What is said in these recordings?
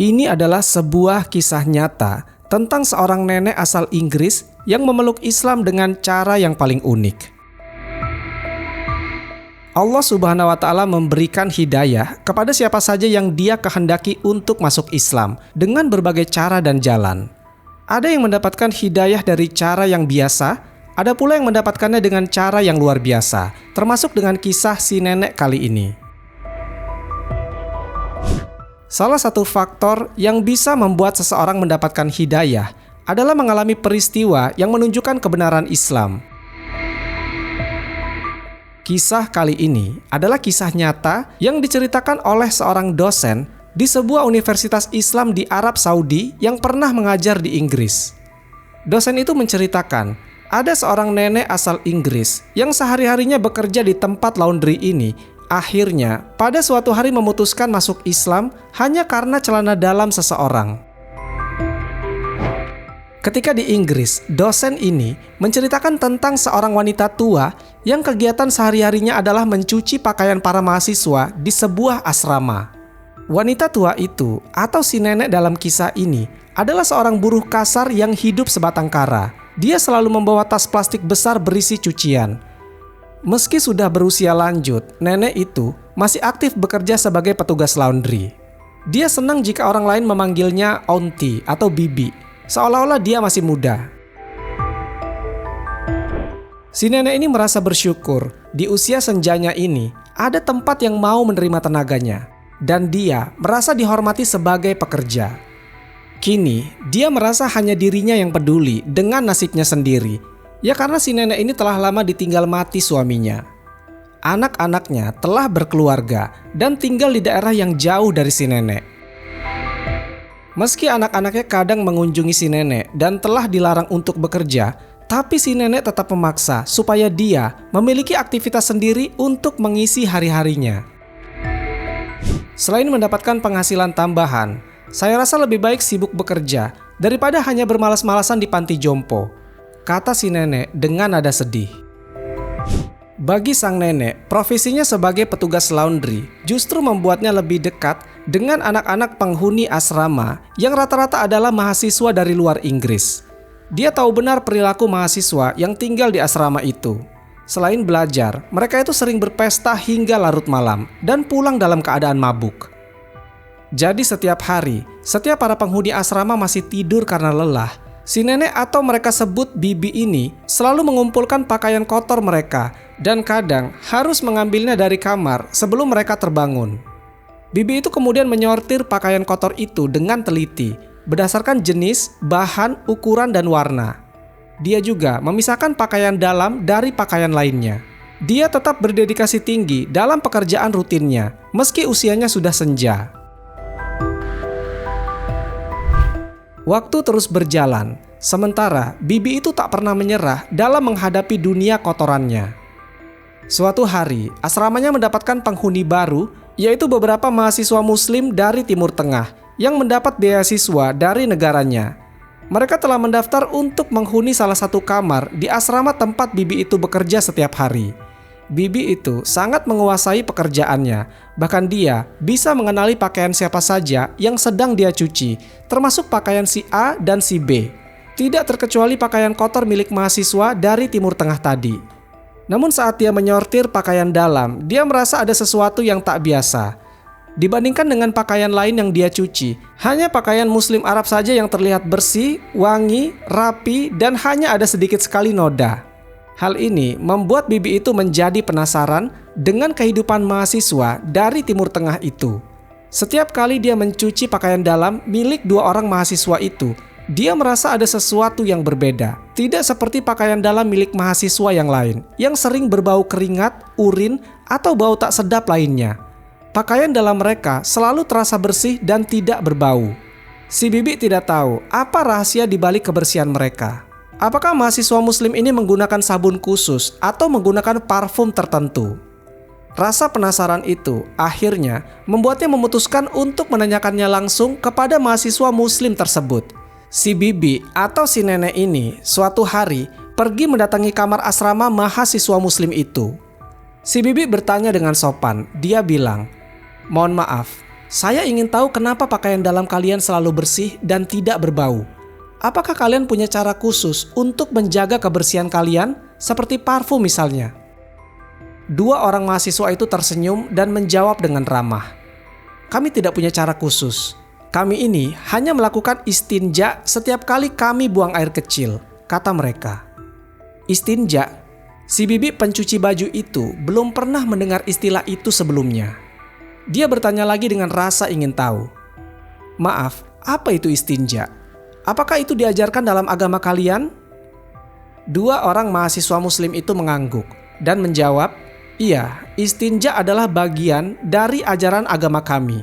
Ini adalah sebuah kisah nyata tentang seorang nenek asal Inggris yang memeluk Islam dengan cara yang paling unik. Allah Subhanahu wa Ta'ala memberikan hidayah kepada siapa saja yang Dia kehendaki untuk masuk Islam dengan berbagai cara dan jalan. Ada yang mendapatkan hidayah dari cara yang biasa, ada pula yang mendapatkannya dengan cara yang luar biasa, termasuk dengan kisah si nenek kali ini. Salah satu faktor yang bisa membuat seseorang mendapatkan hidayah adalah mengalami peristiwa yang menunjukkan kebenaran Islam. Kisah kali ini adalah kisah nyata yang diceritakan oleh seorang dosen di sebuah universitas Islam di Arab Saudi yang pernah mengajar di Inggris. Dosen itu menceritakan, ada seorang nenek asal Inggris yang sehari-harinya bekerja di tempat laundry ini, akhirnya pada suatu hari memutuskan masuk Islam hanya karena celana dalam seseorang. Ketika di Inggris, dosen ini menceritakan tentang seorang wanita tua yang kegiatan sehari-harinya adalah mencuci pakaian para mahasiswa di sebuah asrama. Wanita tua itu, atau si nenek dalam kisah ini, adalah seorang buruh kasar yang hidup sebatang kara. Dia selalu membawa tas plastik besar berisi cucian. Meski sudah berusia lanjut, nenek itu masih aktif bekerja sebagai petugas laundry. Dia senang jika orang lain memanggilnya auntie atau bibi, seolah-olah dia masih muda. Si nenek ini merasa bersyukur di usia senjanya ini ada tempat yang mau menerima tenaganya, dan dia merasa dihormati sebagai pekerja. Kini, dia merasa hanya dirinya yang peduli dengan nasibnya sendiri. Ya karena si nenek ini telah lama ditinggal mati suaminya. Anak-anaknya telah berkeluarga dan tinggal di daerah yang jauh dari si nenek. Meski anak-anaknya kadang mengunjungi si nenek dan telah dilarang untuk bekerja, tapi si nenek tetap memaksa supaya dia memiliki aktivitas sendiri untuk mengisi hari-harinya. Selain mendapatkan penghasilan tambahan, saya rasa lebih baik sibuk bekerja daripada hanya bermalas-malasan di panti jompo, kata si nenek dengan nada sedih. Bagi sang nenek, profesinya sebagai petugas laundry justru membuatnya lebih dekat dengan anak-anak penghuni asrama yang rata-rata adalah mahasiswa dari luar Inggris. Dia tahu benar perilaku mahasiswa yang tinggal di asrama itu. Selain belajar, mereka itu sering berpesta hingga larut malam dan pulang dalam keadaan mabuk. Jadi setiap hari, setiap para penghuni asrama masih tidur karena lelah, si nenek atau mereka sebut bibi ini selalu mengumpulkan pakaian kotor mereka dan kadang harus mengambilnya dari kamar sebelum mereka terbangun. Bibi itu kemudian menyortir pakaian kotor itu dengan teliti berdasarkan jenis, bahan, ukuran, dan warna. Dia juga memisahkan pakaian dalam dari pakaian lainnya. Dia tetap berdedikasi tinggi dalam pekerjaan rutinnya meski usianya sudah senja. Waktu terus berjalan, sementara bibi itu tak pernah menyerah dalam menghadapi dunia kotorannya. Suatu hari, asramanya mendapatkan penghuni baru, yaitu beberapa mahasiswa muslim dari Timur Tengah yang mendapat beasiswa dari negaranya. Mereka telah mendaftar untuk menghuni salah satu kamar di asrama tempat bibi itu bekerja setiap hari. Bibi itu sangat menguasai pekerjaannya, bahkan dia bisa mengenali pakaian siapa saja yang sedang dia cuci, termasuk pakaian si A dan si B. Tidak terkecuali pakaian kotor milik mahasiswa dari Timur Tengah tadi. Namun saat dia menyortir pakaian dalam, dia merasa ada sesuatu yang tak biasa. Dibandingkan dengan pakaian lain yang dia cuci, hanya pakaian muslim Arab saja yang terlihat bersih, wangi, rapi, dan hanya ada sedikit sekali noda. Hal ini membuat bibi itu menjadi penasaran dengan kehidupan mahasiswa dari Timur Tengah itu. Setiap kali dia mencuci pakaian dalam milik dua orang mahasiswa itu, dia merasa ada sesuatu yang berbeda. Tidak seperti pakaian dalam milik mahasiswa yang lain, yang sering berbau keringat, urin, atau bau tak sedap lainnya. Pakaian dalam mereka selalu terasa bersih dan tidak berbau. Si bibi tidak tahu apa rahasia di balik kebersihan mereka. Apakah mahasiswa muslim ini menggunakan sabun khusus atau menggunakan parfum tertentu? Rasa penasaran itu akhirnya membuatnya memutuskan untuk menanyakannya langsung kepada mahasiswa muslim tersebut. Si bibi atau si nenek ini suatu hari pergi mendatangi kamar asrama mahasiswa muslim itu. Si bibi bertanya dengan sopan. Dia bilang, "Mohon maaf, Saya ingin tahu kenapa pakaian dalam kalian selalu bersih dan tidak berbau. Apakah kalian punya cara khusus untuk menjaga kebersihan kalian, seperti parfum misalnya?" Dua orang mahasiswa itu tersenyum dan menjawab dengan ramah, "Kami tidak punya cara khusus. Kami ini hanya melakukan istinja setiap kali kami buang air kecil," kata mereka. Istinja. Si bibi pencuci baju itu belum pernah mendengar istilah itu sebelumnya. Dia bertanya lagi dengan rasa ingin tahu, "Maaf, apa itu istinja? Apakah itu diajarkan dalam agama kalian?" Dua orang mahasiswa muslim itu mengangguk dan menjawab, "Iya, istinja adalah bagian dari ajaran agama kami."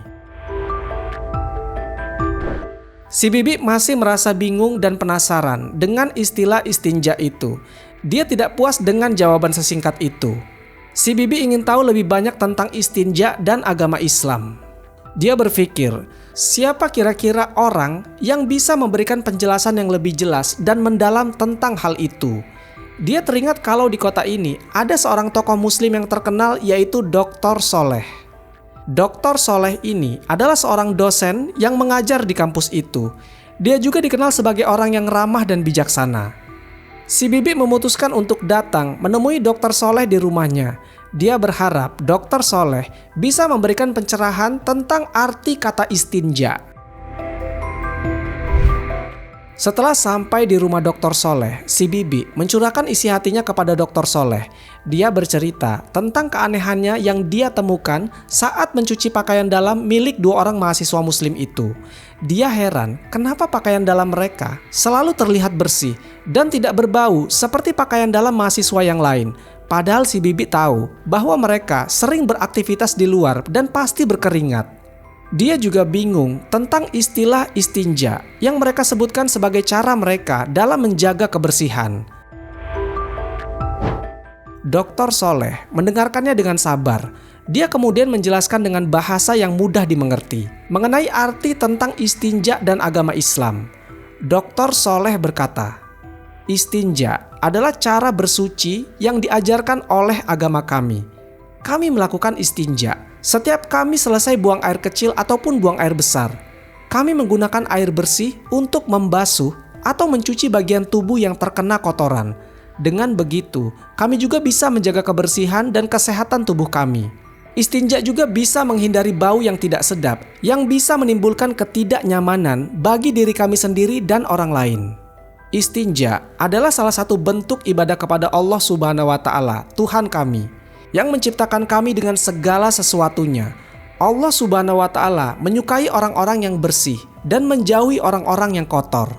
Si bibi masih merasa bingung dan penasaran dengan istilah istinja itu. Dia tidak puas dengan jawaban sesingkat itu. Si bibi ingin tahu lebih banyak tentang istinja dan agama Islam. Dia berpikir, siapa kira-kira orang yang bisa memberikan penjelasan yang lebih jelas dan mendalam tentang hal itu? Dia teringat kalau di kota ini ada seorang tokoh muslim yang terkenal, yaitu Dr. Soleh. Dr. Soleh ini adalah seorang dosen yang mengajar di kampus itu. Dia juga dikenal sebagai orang yang ramah dan bijaksana. Si bibi memutuskan untuk datang menemui Dr. Soleh di rumahnya. Dia berharap Dr. Soleh bisa memberikan pencerahan tentang arti kata istinja. Setelah sampai di rumah Dr. Soleh, si bibi mencurahkan isi hatinya kepada Dr. Soleh. Dia bercerita tentang keanehannya yang dia temukan saat mencuci pakaian dalam milik dua orang mahasiswa muslim itu. Dia heran kenapa pakaian dalam mereka selalu terlihat bersih dan tidak berbau seperti pakaian dalam mahasiswa yang lain. Padahal si bibi tahu bahwa mereka sering beraktivitas di luar dan pasti berkeringat. Dia juga bingung tentang istilah istinja yang mereka sebutkan sebagai cara mereka dalam menjaga kebersihan. Dr. Soleh mendengarkannya dengan sabar. Dia kemudian menjelaskan dengan bahasa yang mudah dimengerti mengenai arti tentang istinja dan agama Islam. Dr. Soleh berkata, "Istinja adalah cara bersuci yang diajarkan oleh agama kami. Kami melakukan istinja setiap kami selesai buang air kecil ataupun buang air besar. Kami menggunakan air bersih untuk membasuh atau mencuci bagian tubuh yang terkena kotoran. Dengan begitu, kami juga bisa menjaga kebersihan dan kesehatan tubuh kami. Istinja juga bisa menghindari bau yang tidak sedap, yang bisa menimbulkan ketidaknyamanan bagi diri kami sendiri dan orang lain. Istinja adalah salah satu bentuk ibadah kepada Allah Subhanahu wa Ta'ala, Tuhan kami, yang menciptakan kami dengan segala sesuatunya. Allah Subhanahu wa Ta'ala menyukai orang-orang yang bersih dan menjauhi orang-orang yang kotor."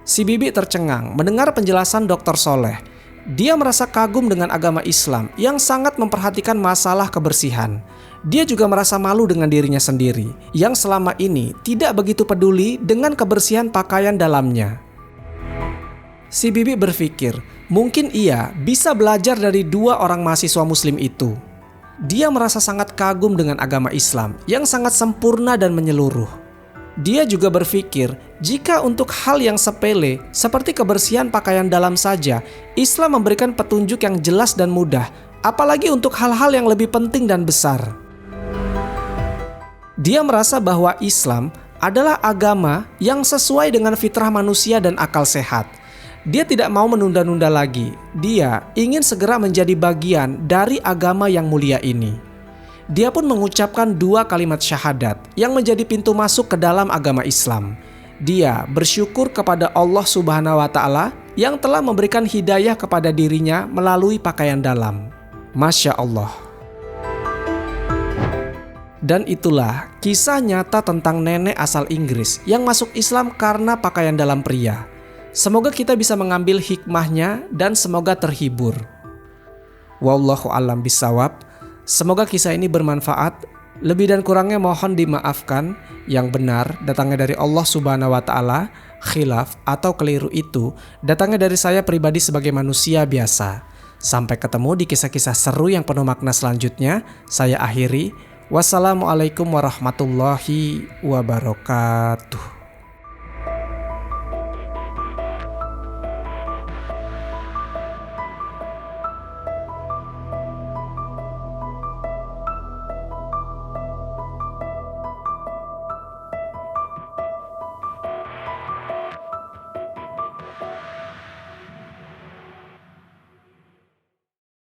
Si bibi tercengang mendengar penjelasan Dr. Soleh. Dia merasa kagum dengan agama Islam yang sangat memperhatikan masalah kebersihan. Dia juga merasa malu dengan dirinya sendiri yang selama ini tidak begitu peduli dengan kebersihan pakaian dalamnya. Si bibi berpikir, mungkin ia bisa belajar dari dua orang mahasiswa muslim itu. Dia merasa sangat kagum dengan agama Islam yang sangat sempurna dan menyeluruh. Dia juga berpikir, jika untuk hal yang sepele seperti kebersihan pakaian dalam saja, Islam memberikan petunjuk yang jelas dan mudah, apalagi untuk hal-hal yang lebih penting dan besar. Dia merasa bahwa Islam adalah agama yang sesuai dengan fitrah manusia dan akal sehat. Dia tidak mau menunda-nunda lagi. Dia ingin segera menjadi bagian dari agama yang mulia ini. Dia pun mengucapkan dua kalimat syahadat yang menjadi pintu masuk ke dalam agama Islam. Dia bersyukur kepada Allah Subhanahu wa Ta'ala yang telah memberikan hidayah kepada dirinya melalui pakaian dalam. Masya Allah. Dan itulah kisah nyata tentang nenek asal Inggris yang masuk Islam karena pakaian dalam pria. Semoga kita bisa mengambil hikmahnya dan semoga terhibur. Wallahu a'lam bishawab. Semoga kisah ini bermanfaat. Lebih dan kurangnya mohon dimaafkan. Yang benar datangnya dari Allah Subhanahu wa Ta'ala. Khilaf atau keliru itu datangnya dari saya pribadi sebagai manusia biasa. Sampai ketemu di kisah-kisah seru yang penuh makna selanjutnya. Saya akhiri. Wassalamualaikum warahmatullahi wabarakatuh.